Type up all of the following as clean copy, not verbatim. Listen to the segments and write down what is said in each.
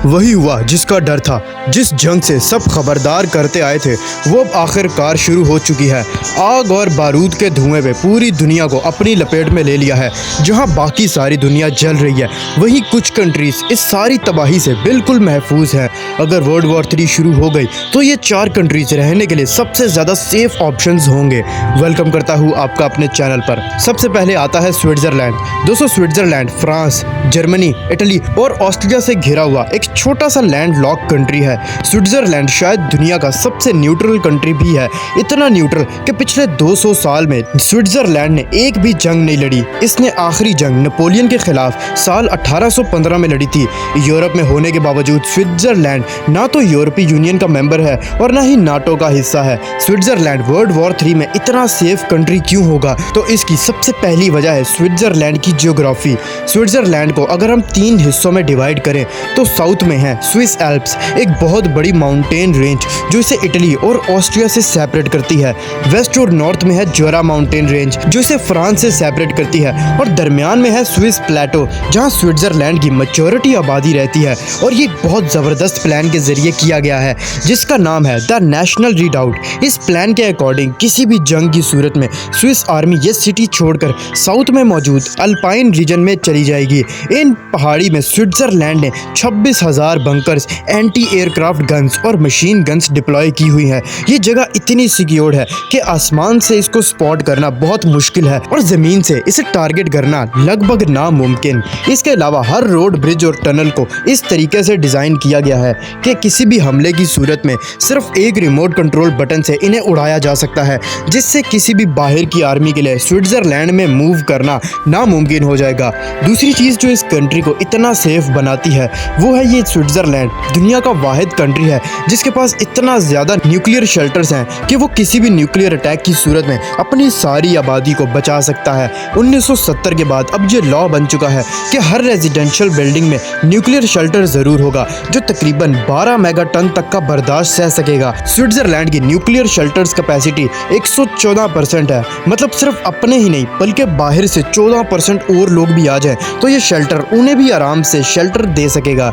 वही हुआ जिसका डर था। जिस जंग से सब खबरदार करते आए थे वो अब आखिरकार शुरू हो चुकी है। आग और बारूद के धुएं पे पूरी दुनिया को अपनी लपेट में ले लिया है। जहां बाकी सारी दुनिया जल रही है वहीं कुछ कंट्रीज इस सारी तबाही से बिल्कुल महफूज हैं। अगर वर्ल्ड वॉर 3 शुरू हो गई तो ये 4 कंट्रीज रहने के लिए सबसे ज़्यादा सेफ ऑप्शंस होंगे। वेलकम करता हूँ आपका अपने चैनल पर। सबसे पहले आता है स्विट्ज़रलैंड। दोस्तों स्विट्ज़रलैंड फ्रांस, जर्मनी, इटली और ऑस्ट्रिया से घिरा हुआ एक छोटा सा लैंड लॉक कंट्री है। स्विट्ज़रलैंड शायद दुनिया का सबसे न्यूट्रल कंट्री भी है। इतना न्यूट्रल कि पिछले 200 साल में स्विट्ज़रलैंड ने एक भी जंग नहीं लड़ी। इसने आखिरी जंग नेपोलियन के खिलाफ साल 1815 में लड़ी थी। यूरोप में होने के बावजूद स्विट्ज़रलैंड ना तो यूरोपीय यूनियन का मेंबर है और ना ही नाटो का हिस्सा है। स्विट्ज़रलैंड वर्ल्ड वॉर 3 में इतना सेफ कंट्री क्यों होगा? तो इसकी सबसे पहली वजह है स्विट्ज़रलैंड की ज्योग्राफी। स्विट्ज़रलैंड को अगर हम 3 हिस्सों में डिवाइड करें तो साउथ में है स्विस एल्प्स, एक बहुत बड़ी माउंटेन रेंज जो इसे इटली और ऑस्ट्रिया से सेपरेट करती है। वेस्ट और नॉर्थ में है जोरा माउंटेन रेंज जो इसे फ्रांस से सेपरेट करती है और दरमियान में है स्विस प्लेटो जहां स्विट्ज़रलैंड की मेजॉरिटी आबादी रहती है। और ये बहुत ज़बरदस्त प्लान के जरिए किया गया है जिसका नाम है द नेशनल रीडाउट। इस प्लान के अकॉर्डिंग किसी भी जंग की सूरत में स्विस आर्मी ये सिटी छोड़कर साउथ में मौजूद अल्पाइन रीजन में चली जाएगी। इन पहाड़ी में स्विट्ज़रलैंड ने 26,000 बंकर्स, एंटी एयरक्राफ्ट गन्स और मशीन गन्स डिप्लॉय की हुई हैं। ये जगह इतनी सिक्योर्ड है कि आसमान से इसको स्पॉट करना बहुत मुश्किल है और ज़मीन से इसे टारगेट करना लगभग नामुमकिन। इसके अलावा हर रोड, ब्रिज और टनल को इस तरीके से डिज़ाइन किया गया है कि किसी भी हमले की सूरत में सिर्फ एक रिमोट कंट्रोल बटन से इन्हें उड़ाया जा सकता है, जिससे किसी भी बाहर की आर्मी के लिए स्विट्ज़रलैंड में मूव करना नामुमकिन हो जाएगा। दूसरी चीज़ जो इस कंट्री को इतना सेफ बनाती है वो है ये स्विट्ज़रलैंड दुनिया का वाहिद कंट्री है जिसके पास इतना ज़्यादा न्यूक्लियर शेल्टर्स हैं कि वो किसी भी न्यूक्लियर अटैक की सूरत में अपनी सारी आबादी को बचा सकता है। 1970 के बाद अब ये लॉ बन चुका है कि हर रेजिडेंशियल बिल्डिंग में न्यूक्लियर शेल्टर ज़रूर होगा जो तकरीबन 12 मेगाटन तक का बर्दाश्त सह सकेगा। स्विट्ज़रलैंड की न्यूक्लियर शेल्टर्स कैपेसिटी 114% है। मतलब सिर्फ अपने ही नहीं बल्कि बाहर से 14% और लोग भी आ जाएं तो ये शेल्टर उन्हें भी आराम से शेल्टर दे सकेगा।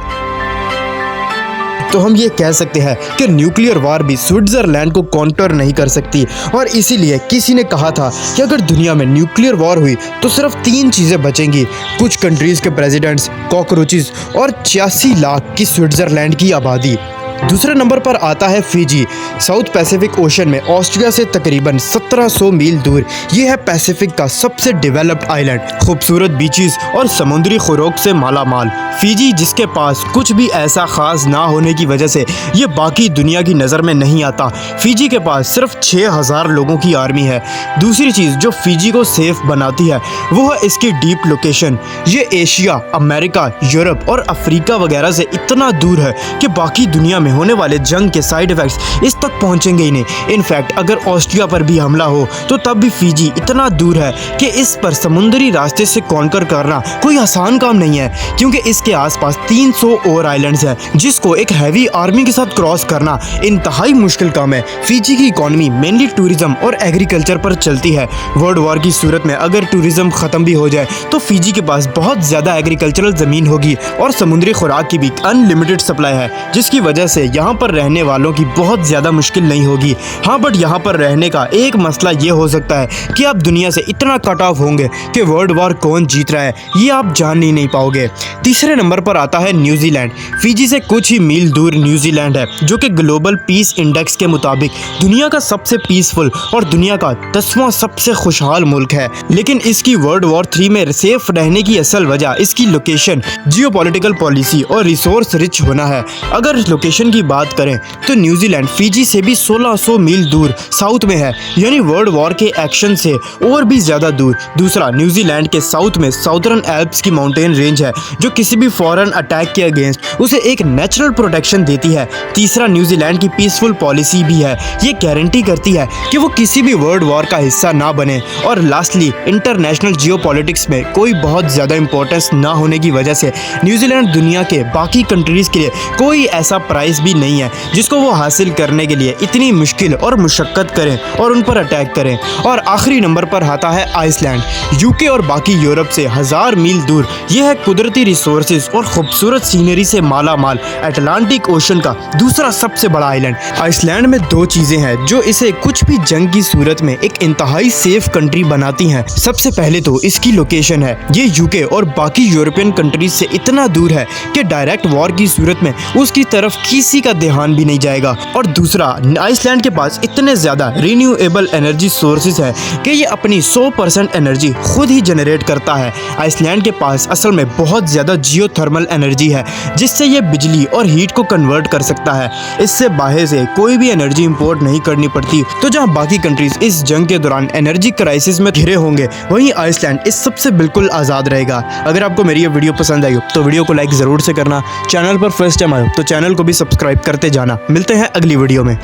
तो हम ये कह सकते हैं कि न्यूक्लियर वार भी स्विट्ज़रलैंड को काउंटर नहीं कर सकती। और इसीलिए किसी ने कहा था कि अगर दुनिया में न्यूक्लियर वॉर हुई तो सिर्फ 3 चीज़ें बचेंगी: कुछ कंट्रीज़ के प्रेसिडेंट्स, कॉकरोचेस और 86 लाख की स्विट्ज़रलैंड की आबादी। दूसरे नंबर पर आता है फिजी। साउथ पैसिफिक ओशन में ऑस्ट्रिया से तकरीबन 1700 मील दूर ये है पैसिफिक का सबसे डेवलप्ड आइलैंड, खूबसूरत बीचेस और समुद्री खुराक से मालामाल। फिजी जिसके पास कुछ भी ऐसा खास ना होने की वजह से ये बाकी दुनिया की नज़र में नहीं आता। फिजी के पास सिर्फ 6000 लोगों की आर्मी है। दूसरी चीज़ जो फिजी को सेफ बनाती है वो है इसकी डीप लोकेशन। ये एशिया, अमेरिका, यूरोप और अफ्रीका वगैरह से इतना दूर है कि बाकी दुनिया में होने वाले जंग के साइड इफेक्ट्स इस तक पहुंचेंगे ही नहीं। इनफैक्ट अगर ऑस्ट्रिया पर भी हमला हो तो तब भी फिजी इतना दूर है कि इस पर समुद्री रास्ते से कॉन्कर करना कोई आसान काम नहीं है, क्योंकि इसके आसपास 300 और आइलैंड्स हैं जिसको एक हैवी आर्मी के साथ क्रॉस करना इंतहाई मुश्किल काम है। फिजी की इकॉनमी मेनली टूरिज्म और एग्रीकल्चर पर चलती है। वर्ल्ड वॉर की सूरत में अगर टूरिज्म खत्म भी हो जाए तो फिजी के पास बहुत ज़्यादा एग्रीकल्चरल ज़मीन होगी और समुद्री खुराक की भी अनलिमिटेड सप्लाई है, जिसकी वजह से यहाँ पर रहने वालों की बहुत ज़्यादा मुश्किल नहीं होगी। हाँ, बट यहाँ पर रहने का एक मसला ये हो सकता है कि आप दुनिया से इतना कट ऑफ होंगे कि वर्ल्ड वॉर कौन जीत रहा है ये आप जान ही नहीं पाओगे। तीसरे नंबर पर आता है न्यूजीलैंड। फिजी से कुछ ही मील दूर न्यूजीलैंड है जो कि ग्लोबल पीस इंडेक्स के मुताबिक दुनिया का सबसे पीसफुल और दुनिया का 10वां सबसे खुशहाल मुल्क है। लेकिन इसकी वर्ल्ड वॉर 3 में सेफ रहने की असल वजह इसकी लोकेशन, जियोपॉलिटिकल पॉलिसी और रिसोर्स रिच होना है। अगर लोकेशन की बात करें तो न्यूजीलैंड फिजी से भी 1600 मील दूर साउथ में है, यानी वर्ल्ड वॉर के एक्शन से और भी ज़्यादा दूर। दूसरा, न्यूजीलैंड के साउथ में साउदर्न एल्प्स की माउंटेन रेंज है जो किसी भी फॉरेन अटैक के अगेंस्ट उसे एक नेचुरल प्रोटेक्शन देती है। तीसरा, न्यूजीलैंड की पीसफुल पॉलिसी भी है, ये गारंटी करती है कि वो किसी भी वर्ल्ड वॉर का हिस्सा ना बने। और लास्टली, इंटरनेशनल जियोपॉलिटिक्स में कोई बहुत ज़्यादा इंपॉर्टेंस ना होने की वजह से न्यूजीलैंड दुनिया के बाकी कंट्रीज़ के लिए कोई ऐसा प्राइस डिवाइस भी नहीं है जिसको वो हासिल करने के लिए इतनी मुश्किल और मुशक्क़त करें और उन पर अटैक करें। और आखिरी नंबर पर आता है आइसलैंड। यूके और बाकी यूरोप से 1000 मील दूर यह है कुदरती रिसोर्सेज और खूबसूरत सीनरी से माला माल अटलांटिक ओशन का दूसरा सबसे बड़ा आइलैंड। आइसलैंड में दो चीज़ें हैं जो इसे कुछ भी जंग की सूरत में एक इंतहाई सेफ कंट्री बनाती हैं। सबसे पहले तो इसकी लोकेशन है। ये यूके और बाकी यूरोपियन कंट्रीज से इतना दूर है कि डायरेक्ट वॉर की सूरत में उसकी तरफ किसी का ध्यान भी नहीं जाएगा। और दूसरा, आइसलैंड के पास इतने ज़्यादा रिन्यूएबल एनर्जी सोर्सेज है कि ये अपनी 100% एनर्जी खुद ही जनरेट करता है। आइसलैंड के पास असल में बहुत ज़्यादा जियोथर्मल एनर्जी है जिससे ये बिजली और हीट को कन्वर्ट कर सकता है। इससे बाहर से कोई भी एनर्जी इंपोर्ट नहीं करनी पड़ती। तो जहाँ बाकी कंट्रीज इस जंग के दौरान एनर्जी क्राइसिस में घिरे होंगे, वहीं आइसलैंड इस सबसे बिल्कुल आज़ाद रहेगा। अगर आपको मेरी ये वीडियो पसंद आई हो तो वीडियो को लाइक ज़रूर से करना। चैनल पर फर्स्ट टाइम आए हो तो चैनल को भी सब्सक्राइब करते जाना। मिलते हैं अगली वीडियो में।